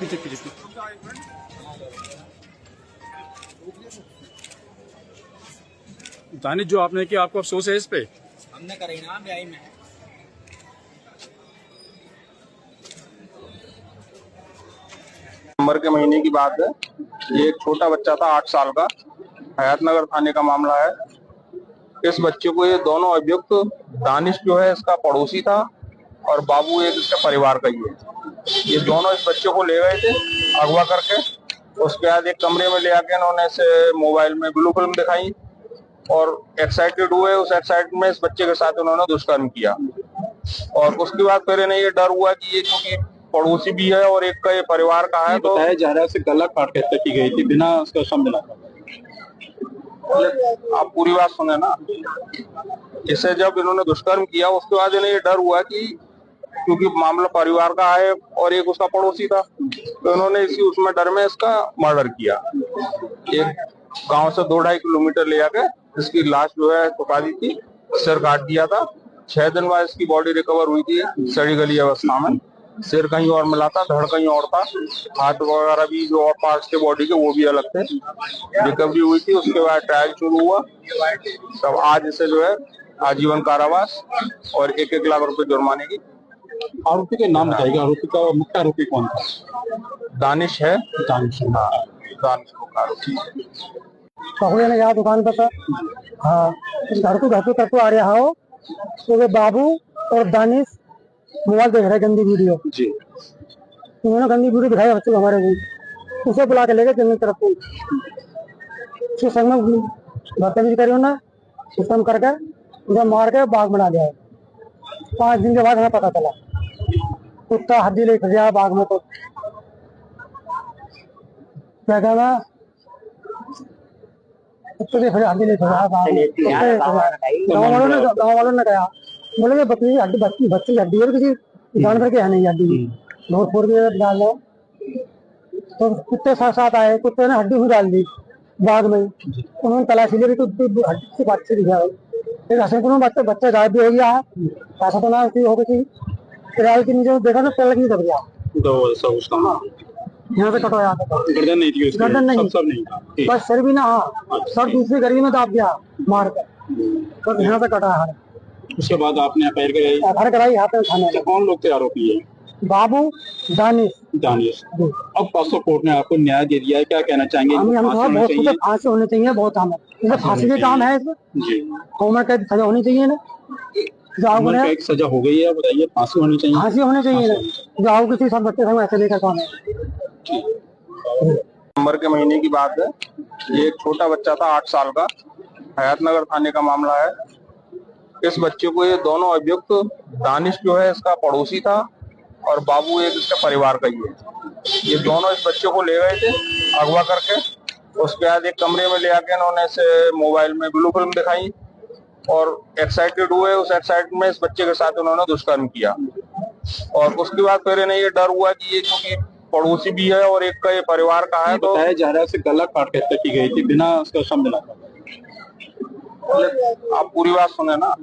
पीछे पीछे दानिश, जो आपने किया आपको अफसोस है इस पे? हमने करी ना ब्याही में। नवंबर के महीने की बात है। ये एक छोटा बच्चा था 8 साल का। हयातनगर थाने का मामला है। इस बच्चे को ये दोनों अभियुक्त, दानिश जो है इसका पड़ोसी था और बाबू एक इसके परिवार का ही है। ये दोनों इस बच्चे को ले गए थे अगवा करके। उसके बाद एक कमरे में ले आके इन्होंने इसे मोबाइल में ब्लू फिल्म दिखाई और एक्साइटेड हुए। उस एक्साइटेड में इस बच्चे के साथ उन्होंने दुष्कर्म किया। और उसके बाद फिर इन्हें ये डर हुआ कि ये क्योंकि पड़ोसी भी है और एक का ये परिवार का है, तो बताया जा रहा है उसे गला काट के हत्या की गई थी बिना उसका शव मिला। आप पूरी बात सुने ना। इसे जब इन्होंने दुष्कर्म किया उसके बाद इन्हें ये डर हुआ कि क्योंकि मामला परिवार का है और एक उसका पड़ोसी था, तो इन्होंने इसी उसमें डर में इसका मर्डर किया। एक गांव से 2-2.5 किलोमीटर ले आके इसकी लाश जो है छुपा दी थी, सिर काट दिया था। 6 दिन बाद इसकी बॉडी रिकवर हुई थी सड़ी गली अवस्था में। सिर कहीं और मिला था, धड़ कहीं और था, हाथ वगैरह भी जो और पार्ट्स थे बॉडी के वो भी अलग थे। रिकवरी हुई थी। उसके बाद ट्रायल शुरू हुआ। तब आज इसे जो है आजीवन कारावास और 1-1 लाख रुपए जुर्माने की। आरोपी के नाम बताइएगा, आरोपी का मुख्य आरोपी कौन था? दानिश है। दानिश। हाँ, दानिश मुख्य आरोपी। पकड़े ने यहाँ दुकान पर था। हाँ, घर को करके आ रहा हो तो वे बाबू और दानिश मोबाइल देख रहे गंदी वीडियो जी। उन्होंने गंदी वीडियो दिखाई बच्चे हमारे को, उसे बुला के ले गए जंगल तरफ को। उसके संग में बदतमीजी करी उन्होंने, सिस्टम करके उन्हें मार के बाग बना दिया। 5 दिन के बाद हमें पता चला कुत्ता हड्डी ले गया बाग में। तो क्या कहना, कुत्ते की हड्डी ले गया बाग में। गाँव वालों ने कहा, बोले बकरी हड्डी बच्चे की हड्डी है, किसी जानवर की है नहीं हड्डी, बहुत फोड़ के डाल दो। तो कुत्ते साथ साथ आए, कुत्ते ने हड्डी भी डाल दी बाग में। उन्होंने तलाशी ली तो हड्डी से बच्चे दिखा। एक हसन बच्चा गायब भी हो गया है। ऐसा तो ना हो गई किराए के नीचे देखा तो पलक नहीं दब गया। यहाँ से कटवाया गर्दन नहीं थी उसकी? गर्दन नहीं, सब नहीं था, बस सर भी ना। हाँ, सर दूसरी गली में दाब दिया मार कर, तो यहाँ से कटा है। उसके बाद आपने एफआईआर कराई यहाँ पे थाने में। कौन लोग थे आरोपी है? बाबू, दानिश। अब पासो कोर्ट ने आपको न्याय दे दिया है, क्या कहना चाहेंगे? हम बहुत फांसी होनी चाहिए, बहुत हमें फांसी के काम है इसमें। उम्र कैद सजा होनी चाहिए ना। एक सजा हो गई है, बताइए। फांसी होनी चाहिए, फांसी होनी चाहिए ना। जाओ किसी सब बच्चे संग ऐसे लेकर कौन है। नवंबर के महीने की बात है। ये एक छोटा बच्चा था 8 साल का। हयातनगर थाने का मामला है। इस बच्चे को ये दोनों अभियुक्त, दानिश जो है इसका पड़ोसी था और बाबू एक इसके परिवार का ही है। ये दोनों इस बच्चे को ले गए थे अगवा करके। उसके बाद एक कमरे में ले आके इन्होंने इसे मोबाइल में ब्लू फिल्म दिखाई और एक्साइटेड हुए। उस एक्साइटेड में इस बच्चे के साथ उन्होंने दुष्कर्म किया। और उसके बाद फिर इन्हें ये डर हुआ कि ये क्योंकि पड़ोसी भी है और एक का ये परिवार का है, तो बताया जा रहा है उसे गला काट के हत्या की गई थी बिना उसका शव मिला। आप पूरी बात सुने ना।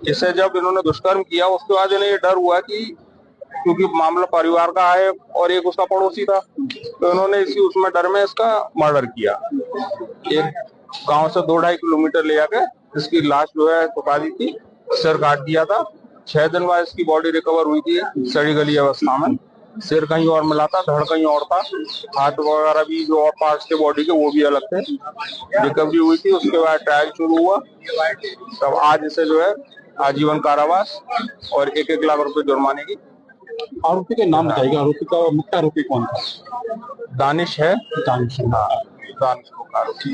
इसे जब इन्होंने दुष्कर्म किया उसके बाद इन्हें ये डर हुआ कि क्योंकि मामला परिवार का है और एक उसका पड़ोसी था, तो इन्होंने इसी उसमें डर में इसका मर्डर किया। एक गांव से 2-2.5 किलोमीटर ले आके इसकी लाश जो है छुपा दी थी, सिर काट दिया था। 6 दिन बाद इसकी बॉडी रिकवर हुई थी सड़ी गली अवस्था में। सिर कहीं और मिला था, धड़ कहीं और था, हाथ वगैरह भी जो और पार्ट्स थे बॉडी के वो भी अलग थे। रिकवरी हुई थी। उसके बाद ट्रायल शुरू हुआ। तब आज इसे जो है आजीवन कारावास और 1-1 लाख रुपए जुर्माने की। आरोपी के नाम बताइएगा, आरोपी का मुख्य आरोपी कौन था? दानिश है। दानिश। हाँ, दानिश मुख्य आरोपी।